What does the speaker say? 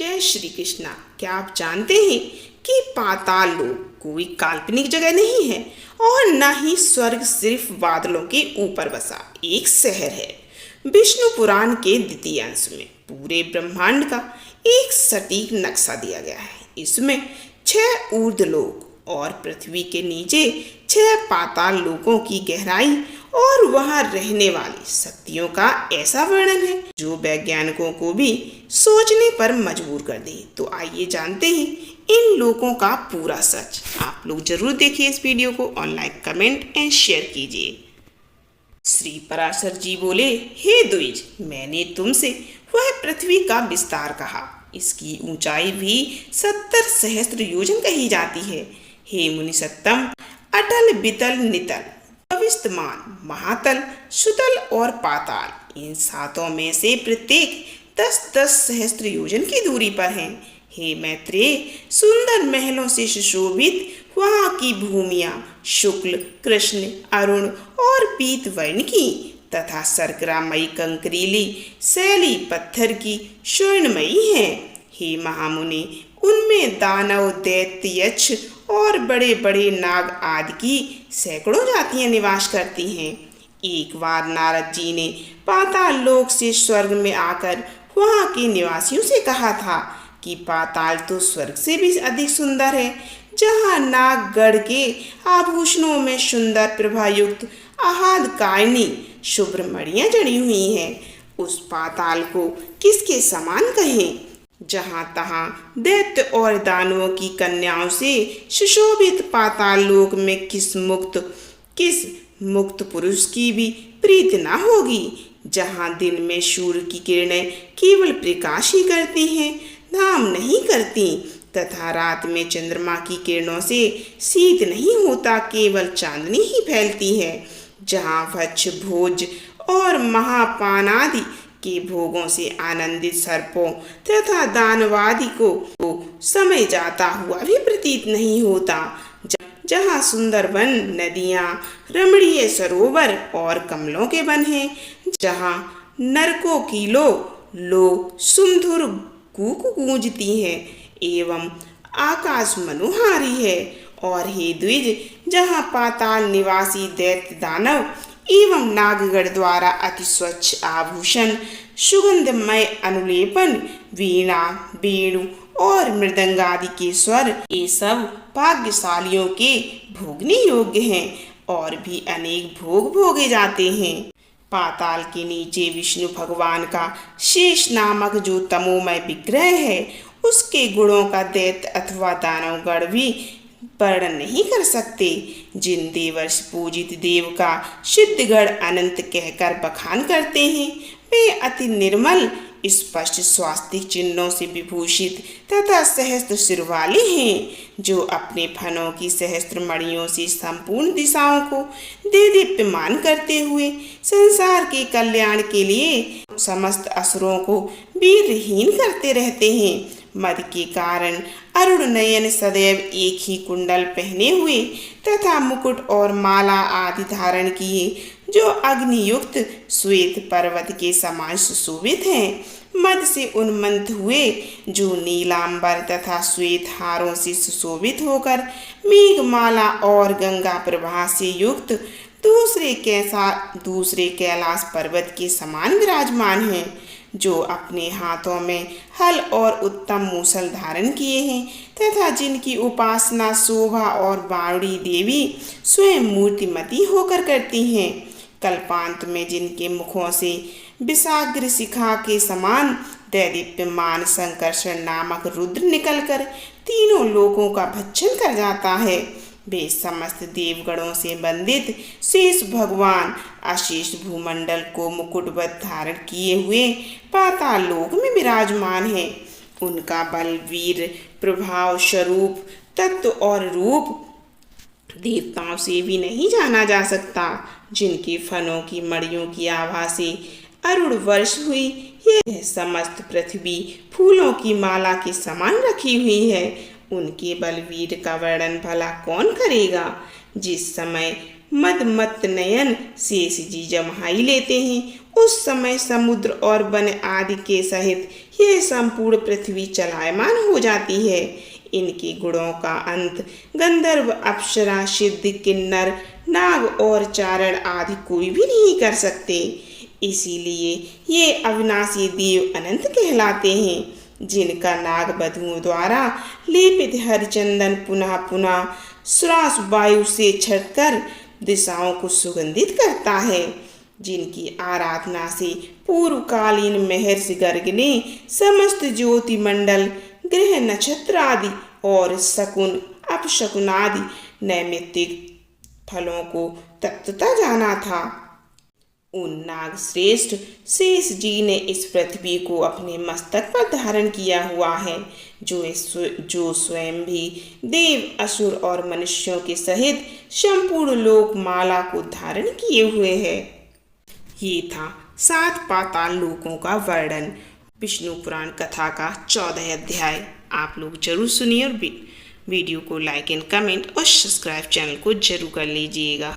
जय श्री कृष्णा। क्या आप जानते हैं कि पाताल लोक कोई काल्पनिक जगह नहीं है और न ही स्वर्ग सिर्फ बादलों के ऊपर बसा एक शहर है। विष्णु पुराण के द्वितीय अंश में पूरे ब्रह्मांड का एक सटीक नक्शा दिया गया है। इसमें 6 ऊर्ध्वलोक और पृथ्वी के नीचे 6 पाताल लोकों की गहराई और वहां रहने वाली शक्तियों का ऐसा वर्णन है जो वैज्ञानिकों को भी सोचने पर मजबूर कर दे। तो आइए जानते हैं इन लोकों का पूरा सच। आप लोग जरूर देखिए इस वीडियो को और लाइक, कमेंट एंड शेयर कीजिए। श्री पराशर जी बोले, हे द्विज, मैंने तुमसे वह पृथ्वी का विस्तार कहा। इसकी ऊंचाई भी 70 सहस्त्र योजन कही जाती है। हे मुनिसत्तम, अटल, वितल, नितल, अविस्तमान, महातल, सुतल और पाताल, इन 7 में से प्रत्येक 10-10 सहस्त्र योजन की दूरी पर हैं। हे मैत्रेय, सुंदर महलों से सुशोभित वहाँ की भूमियाँ शुक्ल, कृष्ण, अरुण और पीत वर्ण की तथा शर्करामयी कंकरीली शैली पत्थर की स्वर्णमयी है। हे महामुनि, उनमें दानव, दैत्य, यक्ष और बड़े बड़े नाग आदि की सैकड़ों जातियां निवास करती हैं। एक बार नारद जी ने पाताल लोक से स्वर्ग में आकर वहाँ के निवासियों से कहा था कि पाताल तो स्वर्ग से भी अधिक सुंदर है, जहाँ नाग गढ़ के आभूषणों में सुंदर प्रभायुक्त आह्लादकारिणी शुभ्र मणियां जड़ी हुई हैं। उस पाताल को किसके समान कहें, जहाँ तहाँ दैत्य और दानवों की कन्याओं से सुशोभित पाताल लोक में किस मुक्त पुरुष की भी प्रीति न होगी, जहाँ दिन में सूर्य की किरणें केवल प्रकाश ही करती हैं, धाम नहीं करती, तथा रात में चंद्रमा की किरणों से शीत नहीं होता, केवल चांदनी ही फैलती है, जहाँ भक्ष, भोज और महापान आदि के भोगों से आनंदित सर्पों तथा दानवादि को समय जाता हुआ भी प्रतीत नहीं होता, जहाँ सुंदर वन, नदियाँ, रमणीय सरोवर और कमलों के वन हैं, जहाँ नरकों की लो सुमधुर कूक गूंजती है एवं आकाश मनोहारी है। और हे द्विज, जहाँ पाताल निवासी दैत्य, दानव एवं नागगढ़ द्वारा अति स्वच्छ आभूषण, सुगंधमय अनुलेपन, वीणा, वेणु और मृदंग आदि के स्वर, ये सब भाग्यशालियों के भोगने योग्य हैं और भी अनेक भोग भोगे जाते हैं। पाताल के नीचे विष्णु भगवान का शेष नामक जो तमोमय विग्रह है, उसके गुणों का दैत्य अथवा दानवगण भी वर्णन नहीं कर सकते। जिन देवर्ष पूजित देव का सिद्धगढ़ अनंत कहकर बखान करते हैं, वे अति निर्मल, स्पष्ट स्वास्तिक चिन्हों से विभूषित तथा सहस्त्र सिर वाले हैं, जो अपने फनों की सहस्त्र मणियों से संपूर्ण दिशाओं को दीप्यमान करते हुए संसार के कल्याण के लिए समस्त असुरों को वीरहीन करते रहते हैं। मद के कारण अरुण नयन सदैव एक ही कुंडल पहने हुए तथा मुकुट और माला आदि धारण किए, जो अग्नियुक्त श्वेत पर्वत के समान सुशोभित हैं। मद से उन्मत्त हुए, जो नीलांबर तथा श्वेत हारों से सुशोभित होकर मेघमाला और गंगा प्रभा से युक्त दूसरे कैलाश पर्वत के समान विराजमान हैं, जो अपने हाथों में हल और उत्तम मूसल धारण किए हैं तथा जिनकी उपासना शोभा और बावड़ी देवी स्वयं मूर्तिमती होकर करती हैं। कल्पांत में जिनके मुखों से विषाग्र शिखा के समान दैदीप्यमान संकर्षण नामक रुद्र निकलकर तीनों लोकों का भक्षण कर जाता है, वे समस्त देवगणों से वंदित शेष भगवान अशेष भूमंडल को मुकुटवत धारण किए हुए पाताल लोक में विराजमान है। उनका बल, वीर, प्रभाव, स्वरूप, तत्व और रूप देवताओं से भी नहीं जाना जा सकता। जिनके फनों की मणियों की आभा से अरुण वर्ष हुई, यह समस्त पृथ्वी फूलों की माला के समान रखी हुई है। उनके बलवीर का वर्णन भला कौन करेगा। जिस समय मद मत नयन शेष जी जम्हाई लेते हैं, उस समय समुद्र और वन आदि के सहित यह संपूर्ण पृथ्वी चलायमान हो जाती है। इनके गुणों का अंत गंधर्व, अप्सरा, सिद्ध, किन्नर, नाग और चारण आदि कोई भी नहीं कर सकते। इसीलिए ये अविनाशी देव अनंत कहलाते हैं, जिनका नाग वधुओं द्वारा लेपित हरिचंदन पुनः पुनः श्वास वायु से छटकर दिशाओं को सुगंधित करता है, जिनकी आराधना से पूर्वकालीन महर्षि गर्ग ने समस्त ज्योतिमंडल, ग्रह, नक्षत्र आदि और शकुन, अपशकुन आदि नैमित्तिक फलों को तत्वतः जाना था। उन नाग श्रेष्ठ शेष जी ने इस पृथ्वी को अपने मस्तक पर धारण किया हुआ है, जो स्वयं भी देव, असुर और मनुष्यों के सहित संपूर्ण लोक माला को धारण किए हुए है। ये था 7 पाताल लोकों का वर्णन, विष्णु पुराण कथा का 14 अध्याय। आप लोग जरूर सुनिए और वीडियो को लाइक एंड कमेंट और सब्सक्राइब चैनल को जरूर कर लीजिएगा।